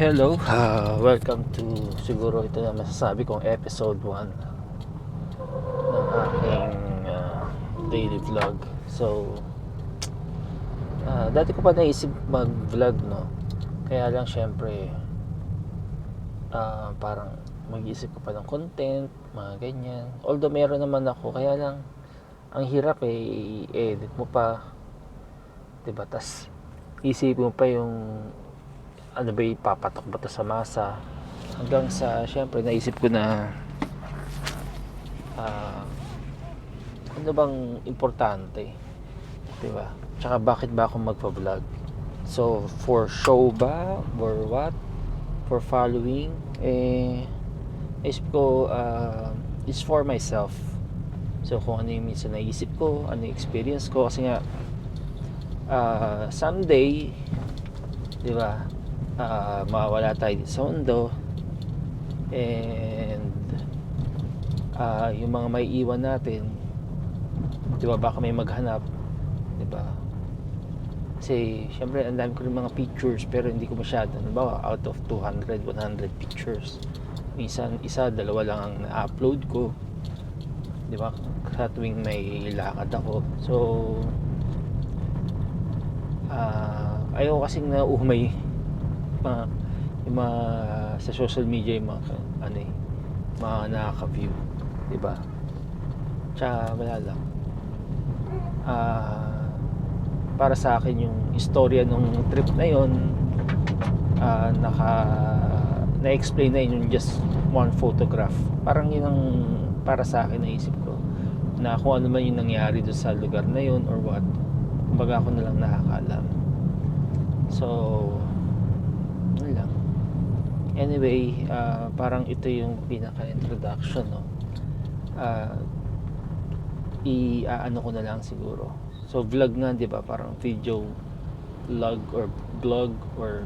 Hello, welcome to siguro ito na masasabi kong episode 1 ng aking daily vlog. So, dati ko pa naisip mag-vlog, no? Kaya lang syempre, parang mag-isip ko pa ng content, mga ganyan. Although meron naman ako, kaya lang ang hirap i-edit mo pa, diba? Tas isipin mo pa yung ano ba ipapatok ba to sa masa, hanggang sa syempre naisip ko na ano bang importante, di ba? Tsaka bakit ba ako magpa-vlog? So for show ba or what? For following? Naisip ko it's for myself. So kung ano yung minsan naisip ko, ano yung experience ko, kasi nga someday, di ba, mawawala tayo dito sa mundo, and yung mga may iwan natin, di ba, baka may maghanap, di ba? Kasi syempre ang dami ko rin mga pictures, pero hindi ko masyado, ba, out of 200, 100 pictures, minsan isa, dalawa lang ang na-upload ko, di ba, sa tuwing may lakad ako. So ayaw kasing nauumay yung mga sa social media, yung mga mga nakaka-view, di ba? Tsaka wala lang, para sa akin yung istorya nung trip na yon, na-explain na yun yung just one photograph. Parang yun ang para sa akin naisip ko, na kung ano man yung nangyari doon sa lugar na yun or what, kumbaga ako na lang nakakaalam. So yun lang. Anyway, parang ito yung pinaka-introduction, no? Ano ko na lang siguro. So vlog nga, di ba? Parang video vlog or blog, or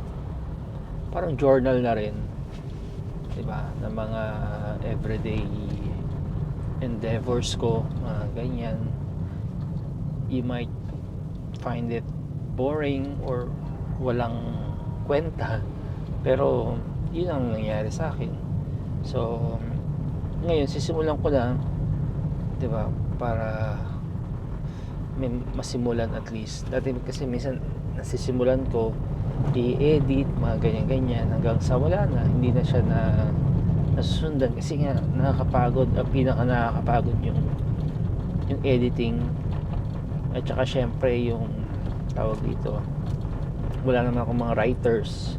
parang journal na rin, di ba? Ng mga everyday endeavors ko, mga ganyan. You might find it boring or walang kwenta, pero yun ang nangyari sa akin. So ngayon sisimulan ko lang, di ba, para may masimulan at least. Dati kasi minsan nasisimulan ko i-edit, mga ganyan-ganyan, hanggang sa wala na, hindi na siya nasusundan, kasi nga nakakapagod. Ang pinaka nakakapagod yung editing, at saka syempre yung tawag dito, wala naman akong mga writers,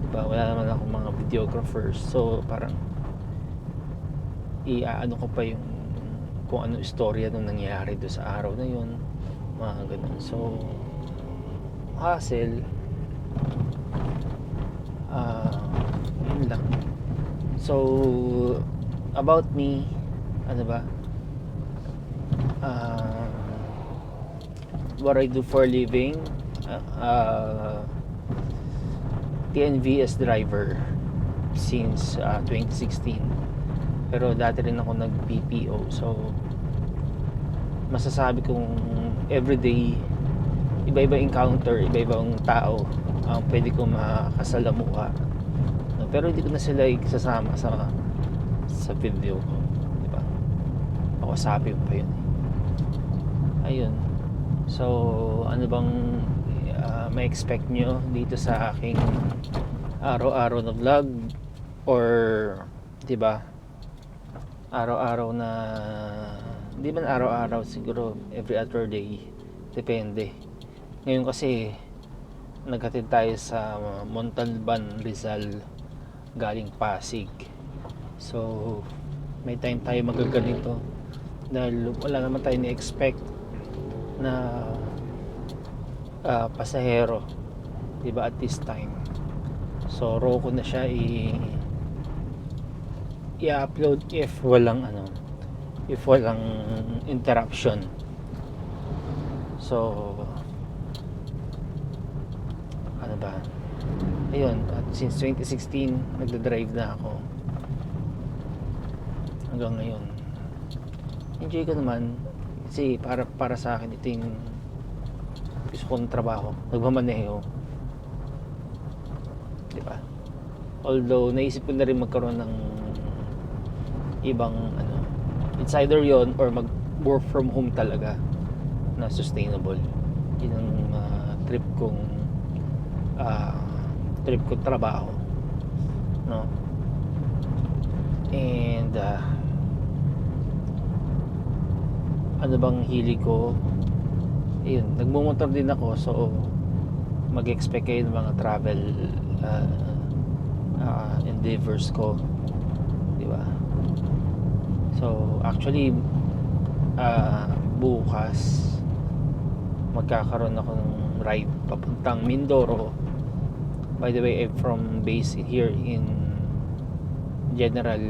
diba? Wala naman akong mga videographers. So parang ano ko pa yung kung ano istorya nung nangyari do sa araw na yun, mga ganun. So hassle, yun lang. So about me, ano ba, what I do for a living, TNVS driver since 2016. Pero dati rin ako nag-PPO. So masasabi kong everyday iba-iba encounter, iba-ibang tao ang pwede ko makasalamuha, no? Pero hindi ko na sila isasama sa video ko, di ba? Ako sabi pa yun, ayun. So ano bang may expect nyo dito sa aking araw-araw na vlog, or di ba, araw-araw na, hindi man araw-araw, siguro every other day, depende. Ngayon kasi naghatid tayo sa Montalban, Rizal, galing Pasig. So may time tayo magaganito dahil wala naman tayo ni-expect na pasahero, diba, at this time. So raw ko na siya i-upload if walang interruption. So ano ba, ayun, at since 2016 nagda-drive na ako hanggang ngayon. Enjoy ko naman, kasi para sa akin ito yung gusto kong trabaho, nagmamaneho, di ba? Although naisip ko na rin magkaroon ng ibang ano, it's either yon or mag work from home talaga na sustainable. Yun ang trip ko trabaho, no? And ano bang hilig ko, ayun, nagmumotor din ako, so mag-expect kayo ng mga travel endeavors ko, di ba? So actually bukas magkakaroon ako ng ride papuntang Mindoro. By the way, I'm from base here in General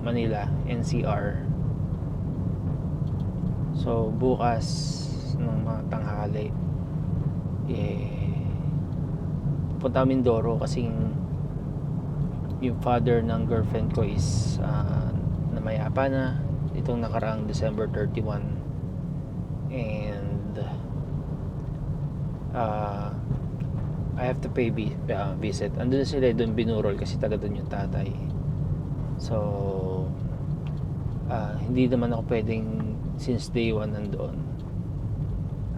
Manila, NCR. So bukas ng mga tanghali punta Mindoro kasi yung father ng girlfriend ko is namayapa na itong nakaraang December 31, and I have to pay visit. Andun sila doon binurol kasi taga doon yung tatay. So hindi naman ako pwedeng since day 1 nandoon.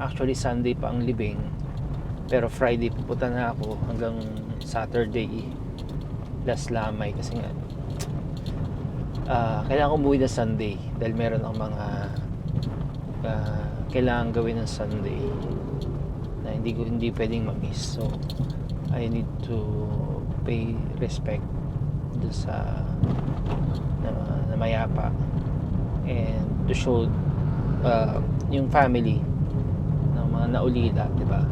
Actually Sunday pa ang libing, pero Friday pupunta na ako hanggang Saturday last lamay kasi nga kailangan ko umuwi na Sunday dahil meron akong mga kailangan gawin ng Sunday na hindi pwedeng ma-miss. So I need to pay respect dun sa namayapa and to show yung family ng mga naulila, di ba?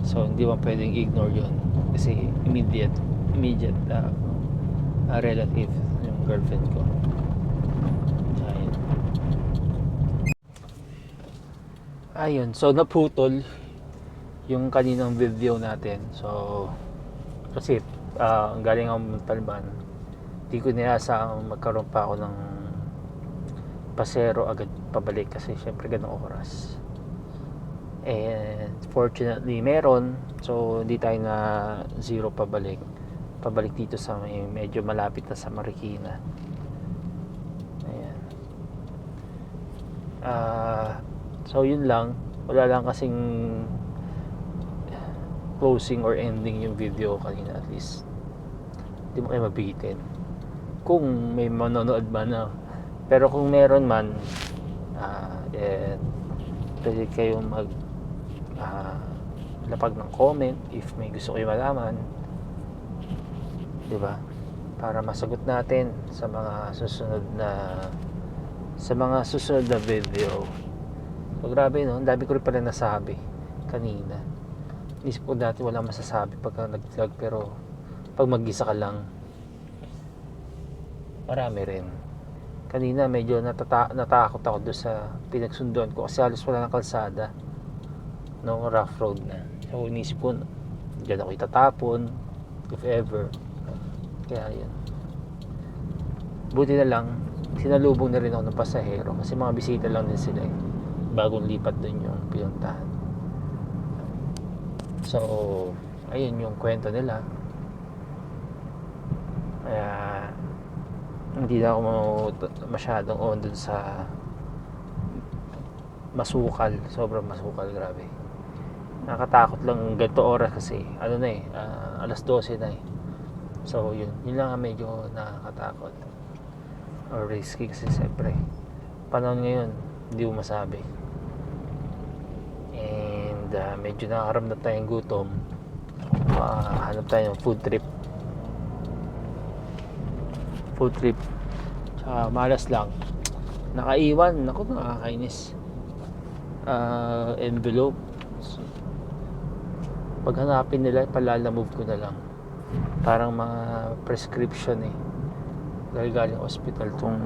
So hindi mo pwedeng ignore yun kasi immediate relative yung girlfriend ko. Ayun, so naputol yung kaninang video natin. So kasi galing ako Montalban, di ko nilasang magkaroon pa ako ng pasero agad pabalik kasi syempre ganong oras. And fortunately meron, so hindi tayo na zero pabalik dito sa medyo malapit na sa Marikina. Ayan. So yun lang, wala lang kasing closing or ending yung video kanina. At least hindi mo kayo mabitin kung may manonood man na. Pero kung meron man pwede kayong mag lapag ng comment if may gusto kayo malaman, di ba? Para masagot natin sa mga susunod na video. So grabe, no? Ang dami ko rin pala nasabi kanina. Isip ko dati wala masasabi pagka nag-vlog, pero pag mag-isa ka lang marami rin. Kanina medyo natakot ako doon sa pinagsunduan ko kasi halos wala ng kalsada, no, rough road na. So inisip ko diyan ako itatapon if ever. Kaya yun, buti na lang sinalubong na rin ako ng pasahero kasi mga bisita lang din sila bagong lipat doon yung pinuntahan. So ayun yung kwento nila. Kaya hindi na ako masyadong on dun sa masukal. Sobrang masukal, grabe. Nakatakot lang ganito oras kasi alas 12 na So yun lang medyo nakakatakot or risky kasi siyempre panahon ngayon hindi mo masabi. And medyo nakakaramdam tayong gutom. Hanap tayo ng food trip. Tsaka malas lang nakaiwan. Naku, nakakainis. Envelope. So, pag hanapin nila palalamove ko na lang. Parang mga prescription dahil galing hospital tong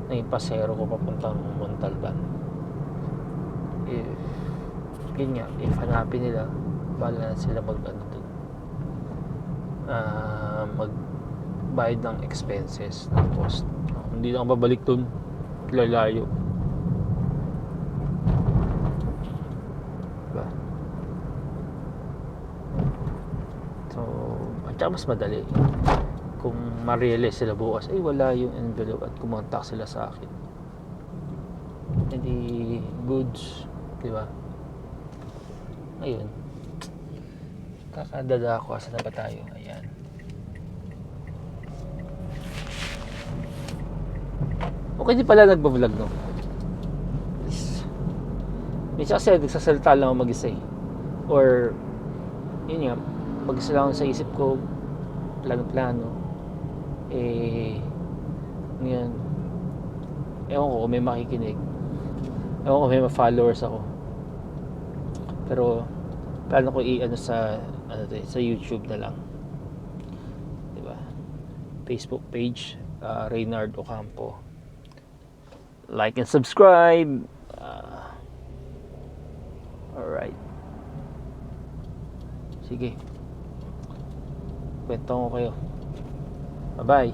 naging pasero ko papuntang Montalban. If hanapin nila, bahala na sila magbayad ng expenses, ng cost. Hindi na ako babalik dun, lalayo, diba? So Tsaka mas madali kung ma-realize sila bukas ay wala yung envelope at kumontak sila sa akin, hindi goods, di ba? Ayun, kakadada ako. Asa na ba tayo? Ayan. Okay din pala nagbablog, no? Minsan kasi nagsasalita lang ako mag-isa eh. Or yun nga, mag-isa lang sa isip ko, plano-plano. Ngayon, ewan ko kung may makikinig, ewan ko kung may followers ako, pero plano ko i-ano sa sa YouTube na lang, diba? Facebook page, Reynard Ocampo. Like and subscribe. Alright, sige, kwento ko kayo. Bye bye.